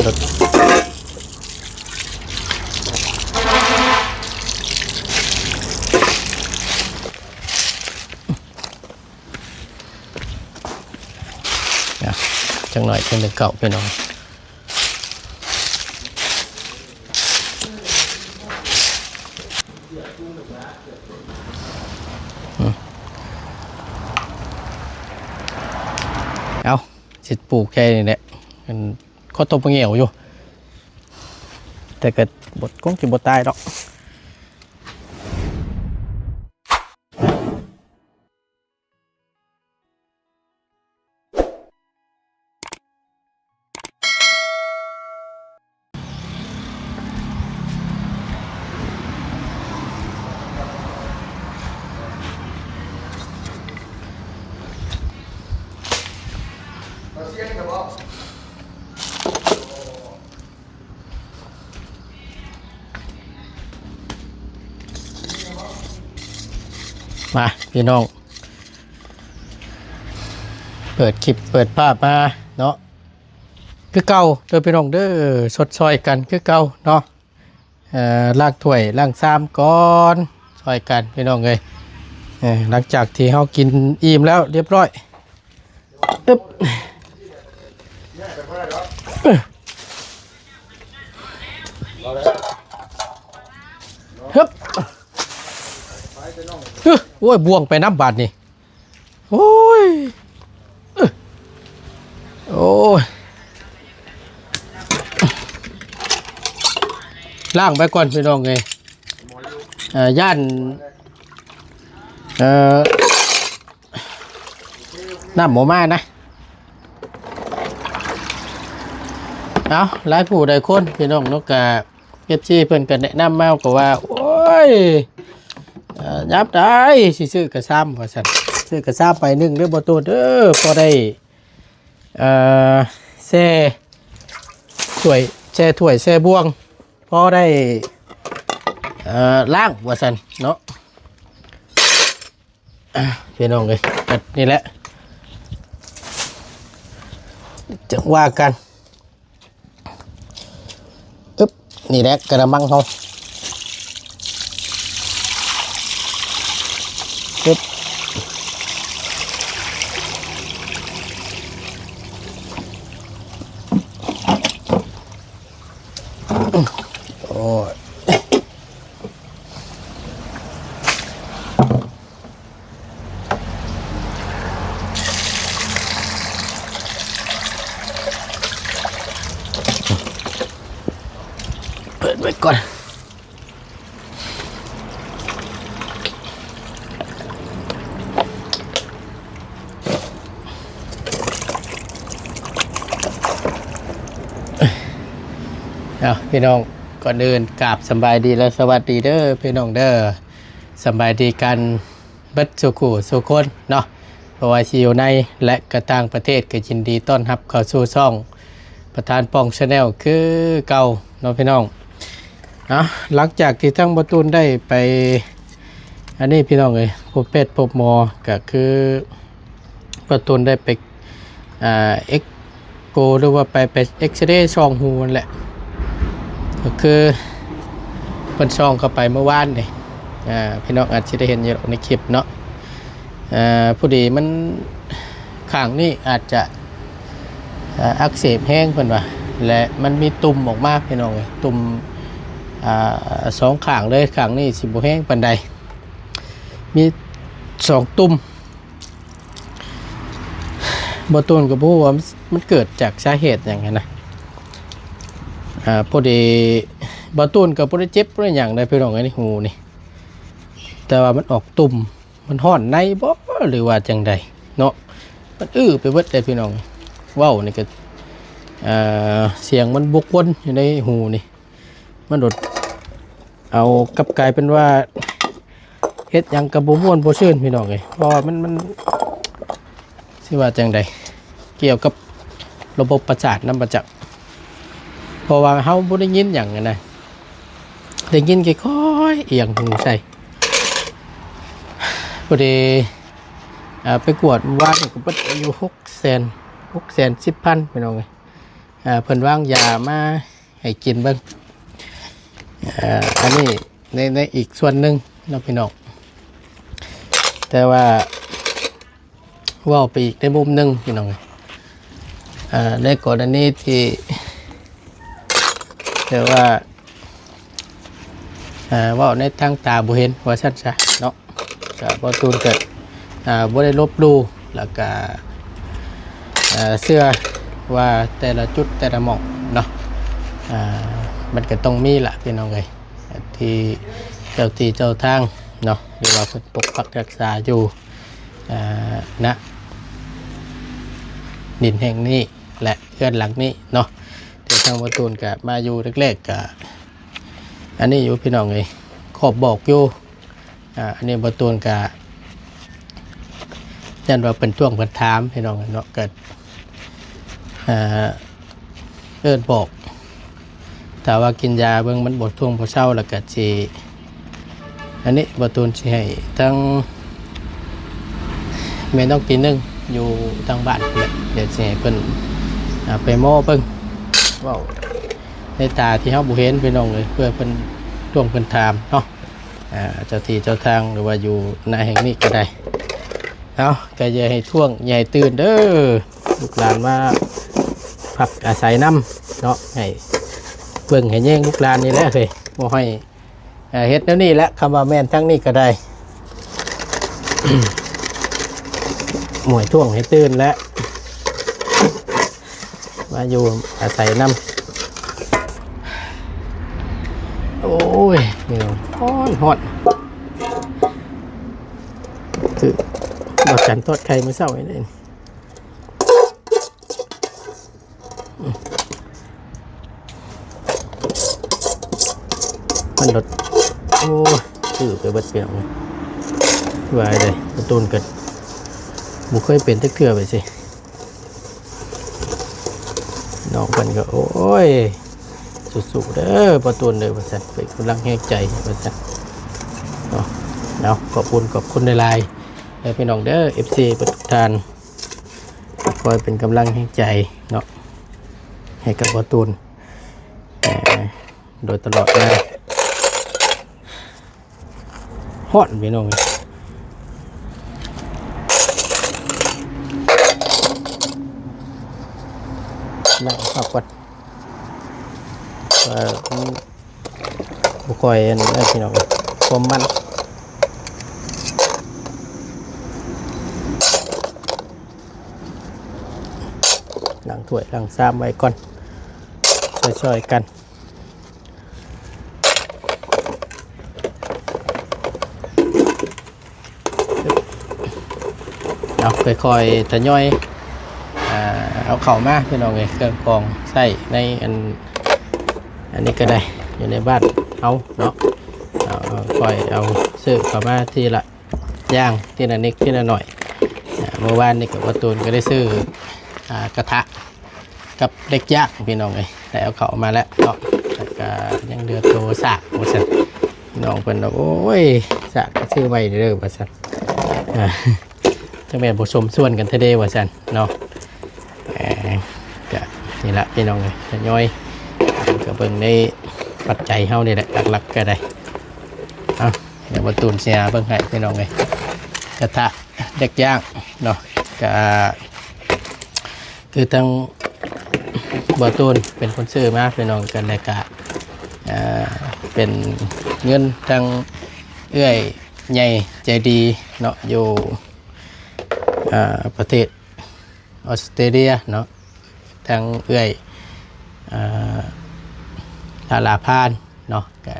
รถจังหน่อยเป็นเก่าพี่น้องเอาสิปลูกแค่นี้แหละมันข้อต้มเงี้ยวอยู่แต่เกิดบดก้งกินบดตายหรอกมาพี่น้องเปิดคลิปเปิดภาพมาเนาะคือเก่าเด้อพี่น้องเด้อสดซอยกันคือเก่าเนาะล้างถ้วยล้างซ้ำก่อนซอยกันพี่น้องเลยหลังจากที่เรากินอิ่มแล้วเรียบร้อยอึ๊บฮึบโอ้ยบ่วงไปน้ำบาดนี่โอ้ยโอ้ยล่างไปก่อนพี่น้องเลยย่านน้ำหมูมานะเอาหลายผู้หลายคนพี่น้องนกกาเอฟซีเพิ่นกันแนะนำมาก็ว่าโอ้ยยับได้สิซื้อกระซ้ำว่าซั่นซื้อกระซ้ำไป1เด้อบ่ตูนเด้อพอได้แช่ถ้วยแช่บ่วงพอได้ล้างว่าซั่นเนาะพี่น้องเอ้ยนี่แหละจะว่ากันอึ๊บนี่แหละกระมังเฮาอึ๊บโอ้ยเปิดไว้ก่อนพี่น้องก่อนอื่นกราบสบายดีและสวัสดีเด้อพี่น้องเด้อสบายดีกันเบิดสุขุสุคนเนาะเพราะว่าอยู่ในและกระต่างประเทศก็ยินดีต้อนรับเข้าสู่ช่องประธานป้องชาแนลคือเก่าเนาะพี่น้องหลังจากที่ทั้งประตูนได้ไปอันนี้พี่น้องเลยพบเป็ดพบหมอก็คือประตูนได้ไปเอ็กโกหรือว่าไปเอ็กซเรย์ช่องหูนั่นแหละก็คือเป็นช่องเข้าไปเมื่อวานเลยพี่น้องอาจจะได้เห็นอยู่ในคลิปเนาะผู้ดีมันข้างนี้อาจจะอักเสบแห้งเพิ่นว่าและมันมีตุ่มออกมาพี่น้องเลยตุ่มสองข้างเลยข้างนี้สิบ่แห้งปานใดมี2ตุ่มบ่ต้นก็บ่ฮู้ว่ามันเกิดจากสาเหตุหยังไงนะพอดีบ่ต้นก็บ่ได้เจ็บบ่ได้หยังได้พี่น้องไอ้นี่หูนี่แต่ว่ามันออกตุ่มมันฮ้อนในบ่หรือว่าจังใดเนาะมันไปเบิดเลยพี่น้องเว้านี่ก็เสียงมันบกวนอยู่ในหูนี่มันโดดเอากลับกลายเป็นว่าเฮ็ดหยังกับบ่ม่วนบ่ชื่นพี่น้องเอ้ยเพราะว่ามันสิว่าจังใดเกี่ยวกับระบบประสาทนำประจักษ์เพราะว่าเฮาบ่ได้ยินหยังนะได้ยินค่อยๆเอียงหูใส่พอดีไปกวดว่านี่ก็เบิดอยู่610,000พี่น้องเอ้ย เพิ่นวางยามาให้กินเบิ่งอันนี้ในอีกส่วนหนึ่งเนาะพี่น้องแต่ว่าเว่าไปอีกในมุมหนึ่งพี่น้องในกรณีที่แต่ว่าว่าในทางตาบ่เห็นว่าชัดจ้ะเนาะก็บ่ตูนเกิดบ่ได้ลบหลู่แล้วก็เสื้อว่าแต่ละจุดแต่ละหม่องเนาะมันก็ต้องมีล่ะพี่น้องเอ้ยที่เจ้าที่เจ้าทางเนาะหรือว่าเพิ่นปกปักรักษาอยู่ณดินแห่งนี้และเพื่อนหลังนี้เนาะที่ทางบ่ตูนก็มาอยู่แรกๆก็อันนี้อยู่พี่น้องเอ้ยขอบบอกอยู่อันนี้บ่ตูนก็ยันว่าเป็นช่วงเพิ่นถามพี่น้องเนาะเกิดเอิ้นบอกถ้าว่ากินยาเบิ่งมันบ่ท่วงบ่เศร้าแล้วก็สิอันนี้บ่ตูนสิให้ทั้งแม่น้องปีนึงอยู่ทางบ้านเนี่ยเดี๋ยวสิให้เพิ่นไปหมอเบิ่งเว้าในตาที่เฮาบ่เห็นพี่น้องเอ้ยเพื่อเพิ่นท่วงเพิ่นถามเนาะเจ้าที่เจ้าทางหรือว่าอยู่ณแห่งนี้ก็ได้เอาก็อย่าให้ท่วงอย่าให้ตื่นเด้อลูกหลานมาพักอาศัยน้ำเนาะให้เบิ่งให้แย่งลูกหลานนี่แหละเลยบ่ให้เฮ็ดแนวนี้แหละคำว่าแม่นทั้งนี้ก็ได้ หมวยท่วงให้ตื่นแล้วมาอยู่อาศัยน้ำโอ้ยเหนียวฮอดคือบดฉันทอดไข่เมื่อเช้านี่เองมันลดโอ้ชื่อไปเบิดเปลี่ยนวายเลยประตูนกันบุเคยเป็นตะเกียบไปสิน้องมันก็โอ้ยสุดๆเด้อประตูนเลยประสันเป็นกำลังแห้งใจประสันเนาะขอบคุณในไลน์และพี่น้องเด้อ FC ประทุกท่านคอยเป็นกำลังแห้งใจเนาะให้กับประตูนโดยตลอดเลยฮอตพี่น้องนั่งพักก่อนบุคอยนั่นพี่น้องความมันหลังถ้วยหลังซ้ำไว้ก่อนช่วยๆกันเอาค่อยๆทยอยเอาเข่ามาพี่น้องเลยเครื่องกรองใส่ในอันนี้ก็ได้อยู่ในบ้านเอาเนาะค่อยเอาซื้อเข้ามาทีละย่างทีละนิดทีละหน่อยเมื่อวานนี่กับประตูนก็ได้ซื้อกระทะกับเล็กย่างพี่น้องเลยแต่เอาเข้ามาแล้วเนาะแล้วก็ยังเดือดโตสากว่าสันพี่น้องเป็นโอ้ยสากซื้อไว้เด้อว่าสันจะแม่นผสมส่วนกันเทเดว่าสันเนาะก็นี่แหละพี่น้องเลยย่อยก็เบิ่งในปัจจัยเฮานี่แหละหลักๆก็ได้เอาเดี๋ยวประตูนเสียเบิ่งให้พี่น้องเลยกระทะเด็กย่างเนาะก็คือทั้งประตูนเป็นคนซื้อมาพี่น้องกันเลยกะเป็นเงินทั้งเอื้อยใหญ่ใจดีเนาะอยู่ประเทศออสเตรเลียเนาะทางเอื้อยลาพานเนาะก็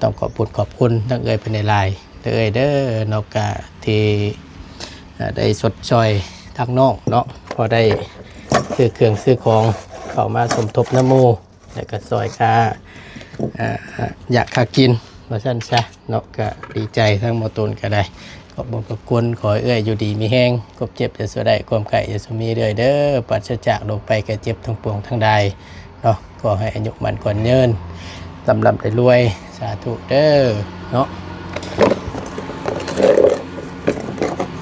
ต้องขอบคุณทั้งเอื้อยเป็นในไลน์เอื้อยเด้อเนาะก็ที่ได้สดช่อยทางนอกเนาะพอได้ซื้อเครื่องซื้อของเข้ามาสมทบน้ำมูแล้วก็ซอยค่าอยากค่ากินว่าซั่นซะเนาะก็ดีใจทั้งหมดตนก็ได้ขอบคุณขอเอื้อยอยู่ดีมีแห้งกบเจ็บจะสวยได้ความไก่จะสมีเรื่อยเด้อปัสจากลงไปแก่เจ็บทั้งปวงทั้งใดเนาะขอให้อายุมันกว่าเนินลำได้รวยสาธุเด้อเนาะ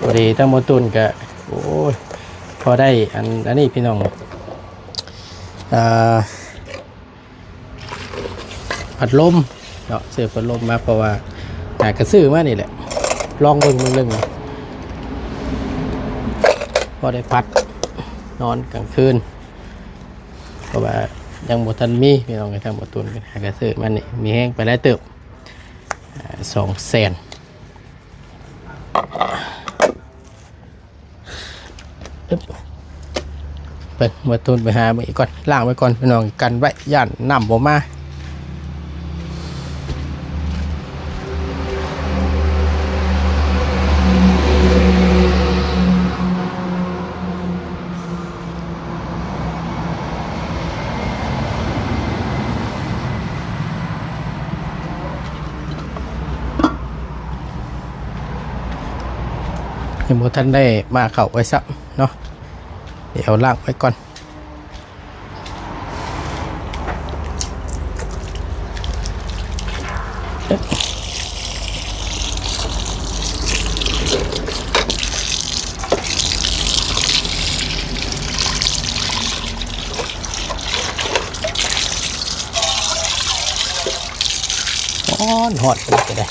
พอดีทั้งหมดตุนก็โอ้ยพอได้อันนี้พี่น้อง พัดลมเนาะซื้อพัดลมมาเพราะว่าหากระซื้อมานี่แหละลองเบิ่งนึงพอได้พัดนอนกลางคืนเพราะว่ายังบ่ทันมีพี่น้องกันทางบ่ตุนกันหากระซื้อมานี่มีแห้งไปได้เติบ200,000เปิดบ่ตุนไปหาอีกก่อนล้างไว้ก่อนพี่น้องกันไว้ย่านน้ำบ่มายังบ่ทันได้มาเข้าไว้ซักเนาะเดี๋ยวล้างไว้ก่อนหอดไปได้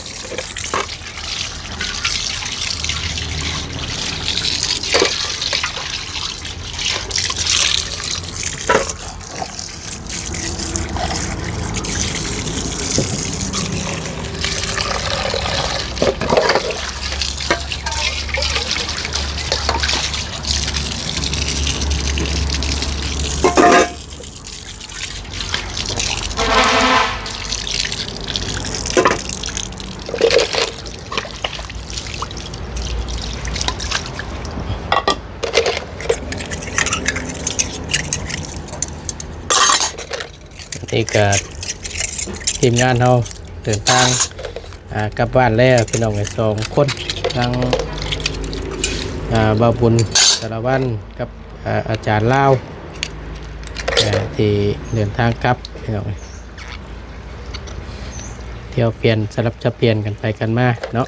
นี่ก็ทีมงานเราเดินทางกลับบ้านแล้วพี่น้อง2 คนทั้งบาบุญสารวัตรกับอาจารย์ลาวที่เดินทางกลับพี่น้องเที่ยวเปลี่ยนสลับจะเปลี่ยนกันไปกันมาเนาะ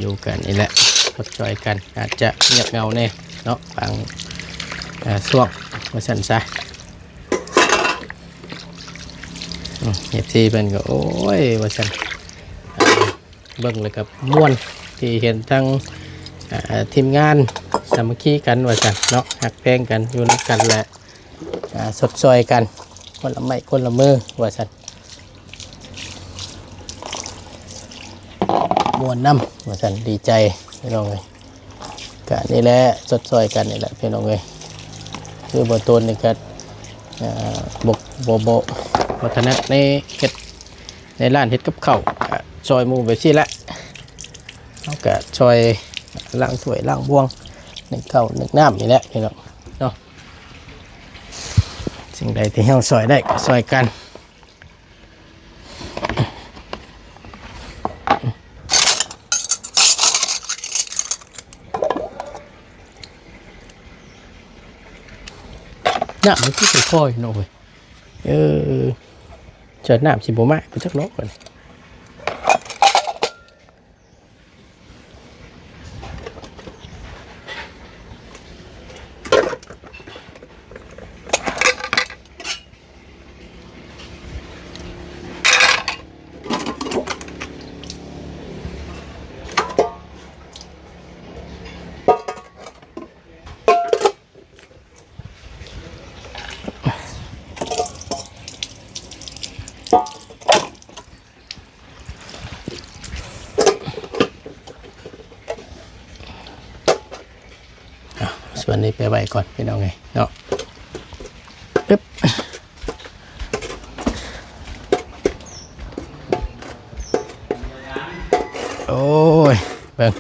อยู่กันนี่แหละทดจอยกันอาจจะเงียบเงาแน่เนาะบางช่วงมาสั่นซะเอฟซีเป็นก็โอ้ยมาสั่นเบิ่งเลยกับม่วนที่เห็นทั้งทีมงานสามัคคีกันว่าสั่นเนาะหักแพงกันอยู่ในกันแหละสดซอยกันคนละไม้คนละมือว่าสั่นม่วนน้ำว่าสั่นดีใจพี่น้องเลยกันนี่แหละสดซอยกันนี่แหละพี่น้องเลยคือบตัวนี่ก็บวัฒนะในเฮ็ดในร้านเฮ็ดกับข้าวซอยหมูแบบนี้แหละเขาก็ซอยล้างถ้วยล้างบ่วงนึ่งข้าวนึ่งน้ำนี่แหละพี่น้องเนาะสิ่งใดที่เราซอยได้ก็ซอยกันน้ำมันคือค่อยๆเนาะเว้ยเจอน้ำสิบ่มาไปจักโลก่อนส่วนนี้ไปไว้ก่อนพี่น้องไงเนาะปึ๊บโอ้ยเบิ่ง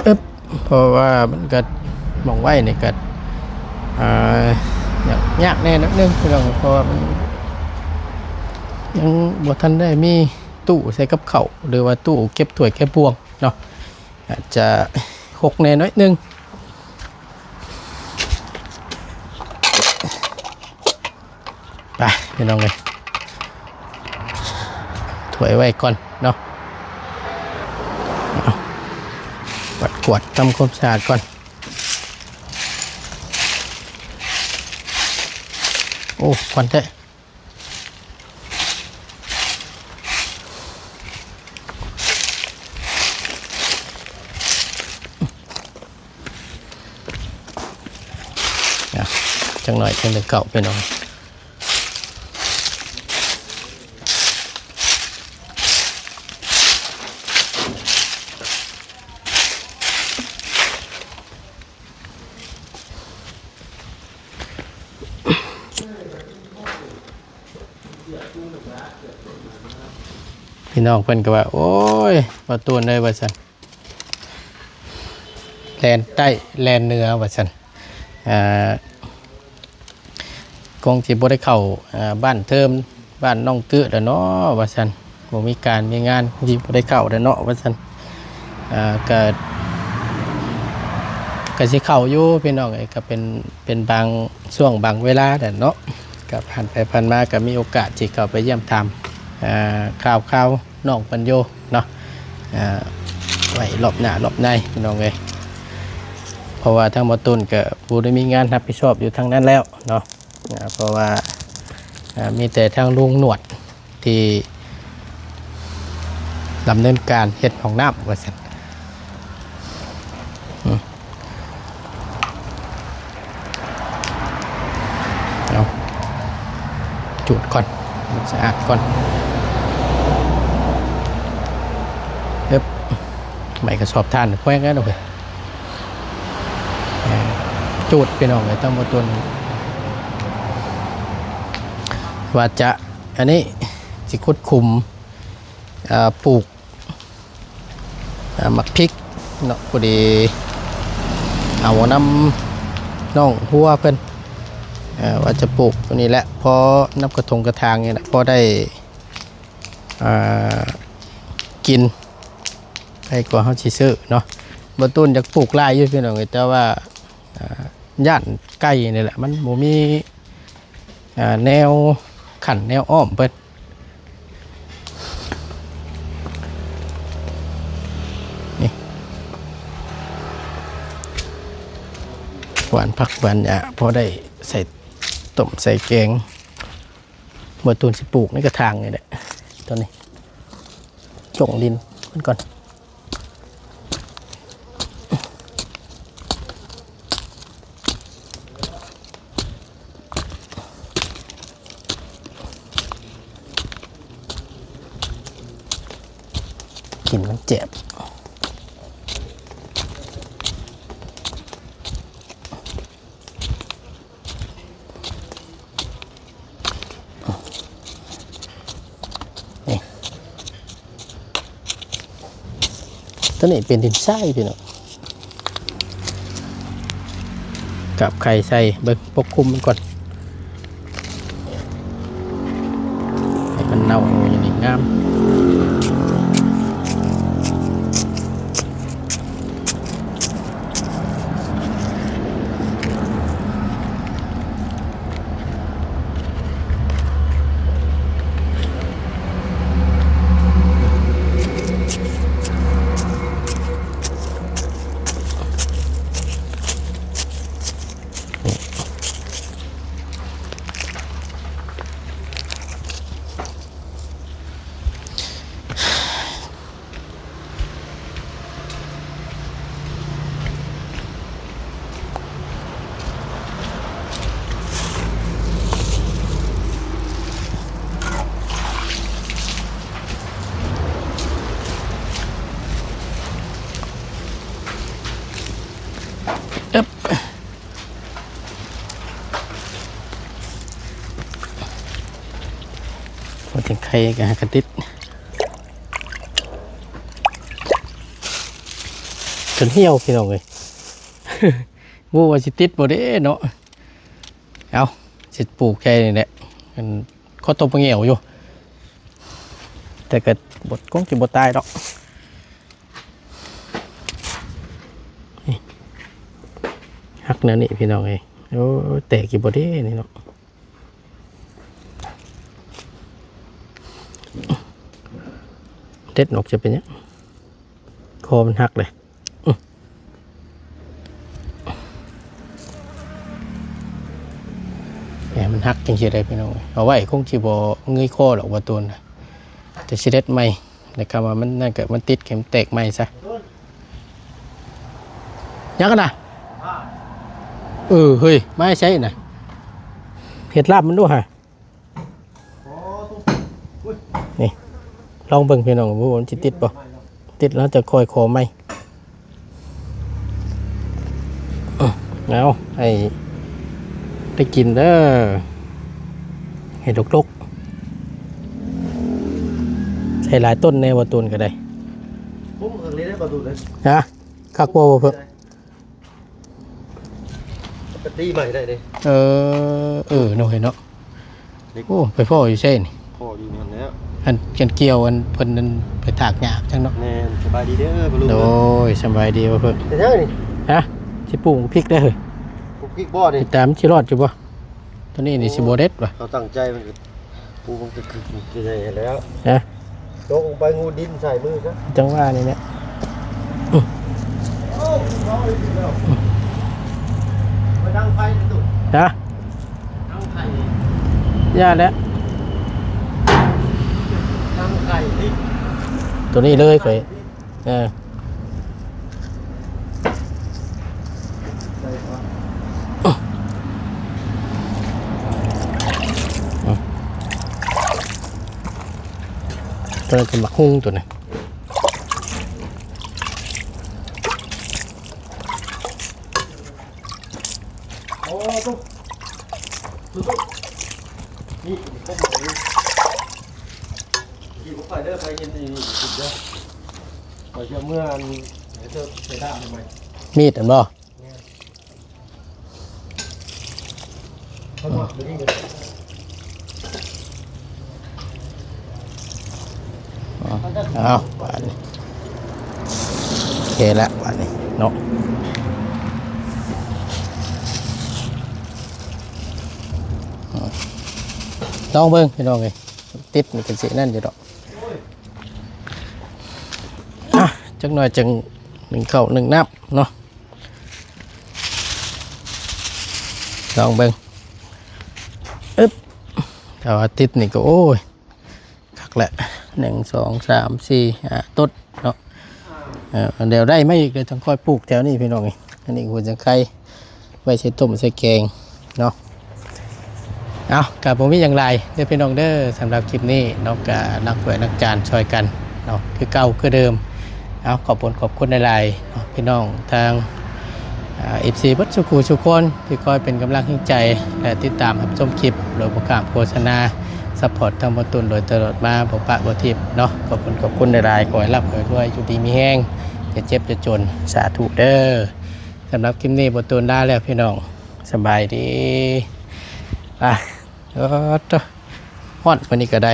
ปึ๊บเพราะว่ามันก็มองไว้นี่ก็ยากแน่นิดนึงพี่น้องเพราะว่ามันยังบ่ทันได้มีตู้ใส่กับข้าวหรือว่าตู้เก็บถ้วยเก็บพวงเนาะอาจจะหกแน่น้อยนึงไปพี่น้องเลย ถ้วยไว้ก่อนเนาะปัดกวาดทำความสะอาดก่อนโอ้ควันแท้จังหน่อยจังเก่าไปหน่อยพี่น้องเพิ่นก็ว่าโอ้ยบ่ตูนเลยว่าซั่นแลนใต้แลนเหนือว่าซั่นคงสิบ่ได้เข้าบ้านเทิมบ้านน้องตื้อแล้วเนาะว่าซั่นบ่มีการมีงานที่บ่ได้เข้าแล้วเนาะว่าซั่นก็สิเข้าอยู่พี่น้องก็เป็นบางช่วงบางเวลาแต่เนาะก็ผ่านไปผ่านมาก็มีโอกาสที่เข้าไปเยี่ยมทำข่าวน้องปัญโยเนาะไว้รอบหน้ารอบในพี่น้องเลยเพราะว่าทางบ่ตุนก็ผู้ได้มีงานรับผิดชอบอยู่ทางนั้นแล้วเนาะเพราะว่ามีแต่ทางลุงหนวดที่ดำเนินการเฮ็ดของน้ำว่าซั่นเอาจุดก่อนสะอาดก่อนไม่กระสอบทานแขวงกันเลยจูดพี่น้องเลยต้องมาตุนว่าจะอันนี้จิคุดคุมปลูกหมักพริกเนาะพอดีเอาน้ำน้องหัวเพิ่นว่าจะปลูกตัวนี้แหละพอนับกระทงกระทางนี่แหละพอได้กินใครกว่าเขาชิซื้อเนาะบนต้นจะปลูกไร่อยู่พี่น้องแต่ว่าย่านใกล้นี่แหละมันบ่มีแนวขันแนวอ้อมเปิดนี่หวานผักหวานหญ้าพอได้ใส่ต้มใส่แกงบนต้นสิปลูกในกระถางนี่แหละตัวนี้จงดินมันก่อนกินมันเจ็บนี่ตัวนี้เป็นดินทรายพี่น้องกับไข่ใส่เบิกปกคลุมมันก่อนให้มันเน่าอย่างนี้งามพอถึงไข่กับกระติดจนเหี่ยวพี่น้องเลยบูว่าสิติดบ่ได้เนาะเอาสิปลูกแค่นี้แหละมันเขาต้มเหี่ยวอยู่แต่เกิดบดก้องกินบดตายดอกหักเนื้อนี่พี่น้องเลยโอ้แตกกินบ่ได้นี่เนาะ เด็ดออกจะเป็นยังคอมันหักเลยแหมมันหักจริงๆเลยพี่น้องเอาไว้คงจีบเงยคอหรอกว่าตัวนะแต่สิเด็ดไม่นะครับว่ามันน่าเกิดมันติดเข็มแตกไม่ซะยังกันนะเฮ้ยไม่ใช่น่ะเห็ดลาบมันด้วยฮะนี่ลองเบิ่งพี่น้องว่ามันจะติดป่ะติดแล้วจะคอยคอไหมเอาให้ได้กินเด้อเห็ดลกๆใส่หลายต้นในวัตุนก็ได้ผมเลี้ยงได้ประตูเลยนะคักโบเพิ่มปตีใหม่ได้เลยเนาะเห็นเนาะโอ้ไปพ่ออยู่เส้นพ่ออยู่นั่นแล้วอันกันเกี่ยวอันเพิ่นนั่นไปถากหญ้าจังเนาะแน่สบายดีเด้อปลุงโดยสบายดีว่าเพิ่นแต่เท่านี่ฮะสิปลูกพริกได้เหรอปลูกพริกบ่ดิตามสิรอดอยู่บ่ตัวนี้นี่สิบ่เด็ดว่ะเขาตั้งใจมันปลูกมันคือได้แล้วฮะตกไปงูดินใส่มือซะจังว่านี่เนี่ยมาดังไฟตุ่ฮะดังไข่ย่าแล้วดังไข่ดิตัวนี้เลยข่อยตัวนี้เป็นหมักหุ้งตัวนี้โอ้ตุ๊นี่ก็เหมือนกี่ผมไปเด้อไปเย็นดีสุดเด้อไปเชื่อเมื่อเธอใส่ด้ามทำไมมีดอันบ่เขาบอกไปนี่เลยเอาป่านนี้โอเคแล้วป่านนี้เนาะลองเบิ่งพี่น้องเลยติดนี่กันสินั่นอยู่ดอกจักหน่อยจังหนึ่งเข้าหนึ่งนับเนาะลองเบิ่งแต่ว่าติดนี่ก็โอ้ยคักแหละ1 2 3 4ต้นเนาะเดี๋ยวได้ไม่อีกเลยต้องค่อยปลูกแถวนี้พี่น้องอันนี้หัวจังไข่ไว้ใช้ต้มใส่แกงเนาะเอากับผมมีอย่างไรเด้อพี่น้องเด้อสำหรับคลิปนี้เนาะกับนักเผยนักจานช่วยกันเนาะคือเก่าคือเดิมเอาขอบคุณในไลน์พี่น้องทางFC บัดสุขุสุคนที่คอยเป็นกำลังใจและติดตามรับชมคลิปโดยประกาศโฆษณาซัพพอร์ตทางบตุนโดยตลอดมาบ่ปะบ่ทิพย์เนาะขอบคุณในไลน์ขอให้รับด้วยอยู่ดีมีแห้งจะเจ็บจะจนสาธุเด้อสำหรับคลิปนี้บตุนได้แล้วพี่น้องสบายดีฮอตวันนี้ก็ได้